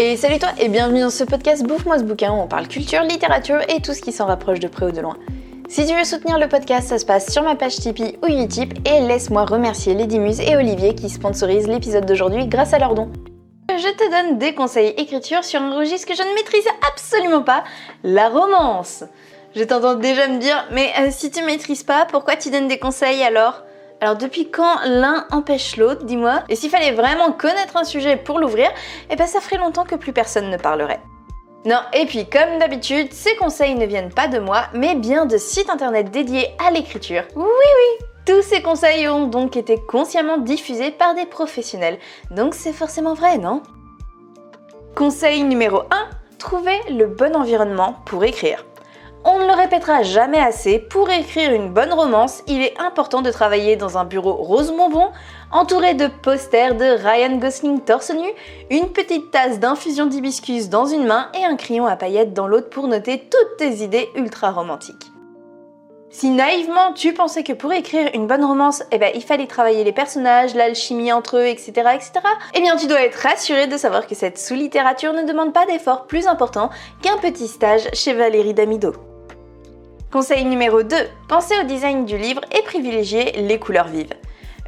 Et salut toi et bienvenue dans ce podcast Bouffe-moi ce bouquin où on parle culture, littérature et tout ce qui s'en rapproche de près ou de loin. Si tu veux soutenir le podcast, ça se passe sur ma page Tipeee ou Utip et laisse-moi remercier Lady Muse et Olivier qui sponsorisent l'épisode d'aujourd'hui grâce à leurs dons. Je te donne des conseils écriture sur un registre que je ne maîtrise absolument pas, la romance. Je t'entends déjà me dire, mais si tu maîtrises pas, pourquoi tu donnes des conseils alors ? Alors depuis quand l'un empêche l'autre, dis-moi? Et s'il fallait vraiment connaître un sujet pour l'ouvrir, eh ben ça ferait longtemps que plus personne ne parlerait. Non, et puis comme d'habitude, ces conseils ne viennent pas de moi, mais bien de sites internet dédiés à l'écriture. Oui, tous ces conseils ont donc été consciemment diffusés par des professionnels, donc c'est forcément vrai, non? Conseil numéro 1, trouver le bon environnement pour écrire. On ne le répétera jamais assez, pour écrire une bonne romance, il est important de travailler dans un bureau rose bonbon, entouré de posters de Ryan Gosling torse nu, une petite tasse d'infusion d'hibiscus dans une main et un crayon à paillettes dans l'autre pour noter toutes tes idées ultra romantiques. Si naïvement tu pensais que pour écrire une bonne romance, il fallait travailler les personnages, l'alchimie entre eux, etc., eh bien tu dois être rassuré de savoir que cette sous-littérature ne demande pas d'efforts plus importants qu'un petit stage chez Valérie Damido. Conseil numéro 2, pensez au design du livre et privilégiez les couleurs vives.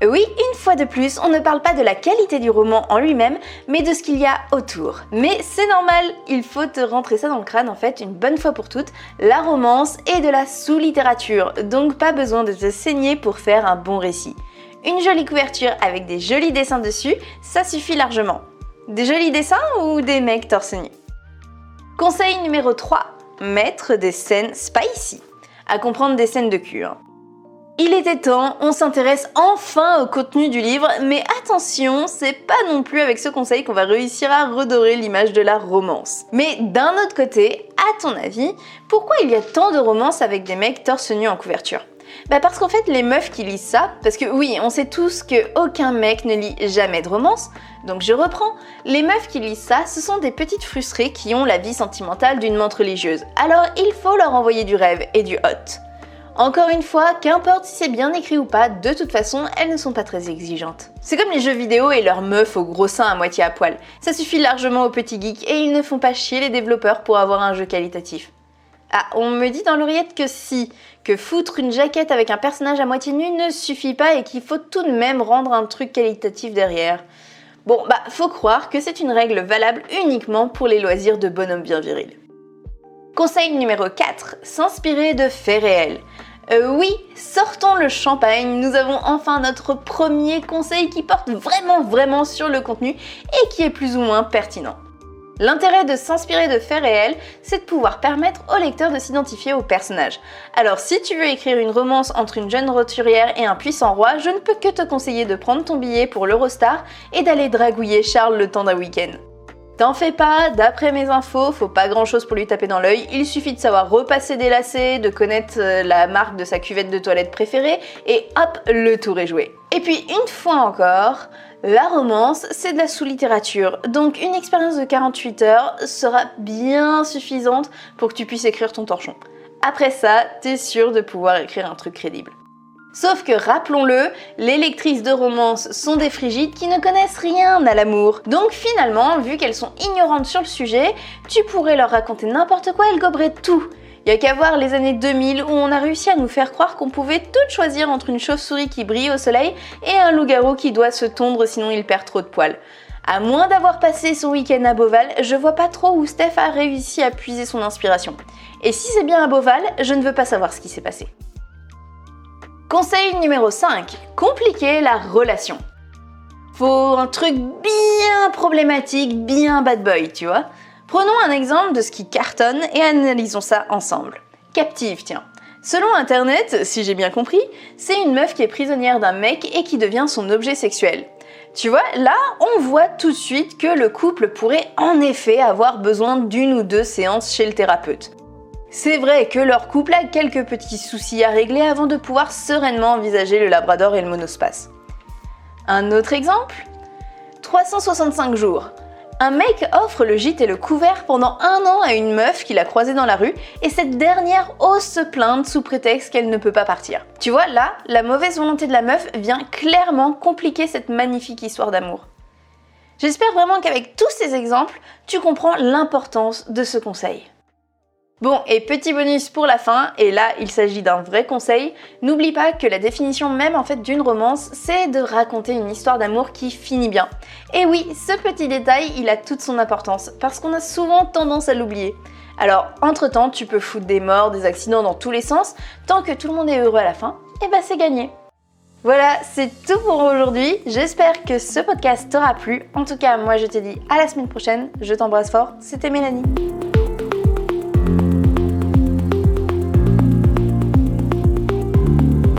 Oui, une fois de plus, on ne parle pas de la qualité du roman en lui-même, mais de ce qu'il y a autour. Mais c'est normal, il faut te rentrer ça dans le crâne en fait une bonne fois pour toutes, la romance est de la sous-littérature, donc pas besoin de te saigner pour faire un bon récit. Une jolie couverture avec des jolis dessins dessus, ça suffit largement. Des jolis dessins ou des mecs torse nu? Conseil numéro 3, mettre des scènes spicy. À comprendre des scènes de cul. Il était temps, on s'intéresse enfin au contenu du livre, mais attention, c'est pas non plus avec ce conseil qu'on va réussir à redorer l'image de la romance. Mais d'un autre côté, à ton avis, pourquoi il y a tant de romances avec des mecs torse nu en couverture ? Parce qu'en fait, les meufs qui lisent ça, parce que oui, on sait tous qu'aucun mec ne lit jamais de romance, donc je reprends, les meufs qui lisent ça, ce sont des petites frustrées qui ont la vie sentimentale d'une menthe religieuse, alors il faut leur envoyer du rêve et du hot. Encore une fois, qu'importe si c'est bien écrit ou pas, de toute façon, elles ne sont pas très exigeantes. C'est comme les jeux vidéo et leurs meufs aux gros seins à moitié à poil, ça suffit largement aux petits geeks et ils ne font pas chier les développeurs pour avoir un jeu qualitatif. Ah, on me dit dans l'oreillette que foutre une jaquette avec un personnage à moitié nu ne suffit pas et qu'il faut tout de même rendre un truc qualitatif derrière. Bon, faut croire que c'est une règle valable uniquement pour les loisirs de bonhommes bien virils. Conseil numéro 4, s'inspirer de faits réels. Oui, sortons le champagne, nous avons enfin notre premier conseil qui porte vraiment sur le contenu et qui est plus ou moins pertinent. L'intérêt de s'inspirer de faits réels, c'est de pouvoir permettre au lecteur de s'identifier au personnage. Alors si tu veux écrire une romance entre une jeune roturière et un puissant roi, je ne peux que te conseiller de prendre ton billet pour l'Eurostar et d'aller dragouiller Charles le temps d'un week-end. T'en fais pas, d'après mes infos, faut pas grand chose pour lui taper dans l'œil, il suffit de savoir repasser des lacets, de connaître la marque de sa cuvette de toilette préférée, et hop, le tour est joué. Et puis une fois encore, la romance, c'est de la sous-littérature, donc une expérience de 48 heures sera bien suffisante pour que tu puisses écrire ton torchon. Après ça, t'es sûr de pouvoir écrire un truc crédible. Sauf que, rappelons-le, les lectrices de romance sont des frigides qui ne connaissent rien à l'amour. Donc finalement, vu qu'elles sont ignorantes sur le sujet, tu pourrais leur raconter n'importe quoi, elles goberaient tout. Y a qu'à voir les années 2000 où on a réussi à nous faire croire qu'on pouvait toutes choisir entre une chauve-souris qui brille au soleil et un loup-garou qui doit se tondre sinon il perd trop de poils. À moins d'avoir passé son week-end à Beauval, je vois pas trop où Steph a réussi à puiser son inspiration. Et si c'est bien à Beauval, je ne veux pas savoir ce qui s'est passé. Conseil numéro 5, compliquer la relation. Faut un truc bien problématique, bien bad boy, tu vois. Prenons un exemple de ce qui cartonne et analysons ça ensemble. Captive, tiens. Selon internet, si j'ai bien compris, c'est une meuf qui est prisonnière d'un mec et qui devient son objet sexuel. Tu vois, là, on voit tout de suite que le couple pourrait en effet avoir besoin d'une ou deux séances chez le thérapeute. C'est vrai que leur couple a quelques petits soucis à régler avant de pouvoir sereinement envisager le labrador et le monospace. Un autre exemple ? 365 jours. Un mec offre le gîte et le couvert pendant 1 an à une meuf qu'il a croisée dans la rue et cette dernière ose se plaindre sous prétexte qu'elle ne peut pas partir. Tu vois, là, la mauvaise volonté de la meuf vient clairement compliquer cette magnifique histoire d'amour. J'espère vraiment qu'avec tous ces exemples, tu comprends l'importance de ce conseil. Bon, et petit bonus pour la fin, et là il s'agit d'un vrai conseil, n'oublie pas que la définition même en fait d'une romance, c'est de raconter une histoire d'amour qui finit bien. Et oui, ce petit détail, il a toute son importance, parce qu'on a souvent tendance à l'oublier. Alors, entre-temps, tu peux foutre des morts, des accidents dans tous les sens, tant que tout le monde est heureux à la fin, et bah c'est gagné. Voilà, c'est tout pour aujourd'hui, j'espère que ce podcast t'aura plu. En tout cas, moi je te dis à la semaine prochaine, je t'embrasse fort, c'était Mélanie.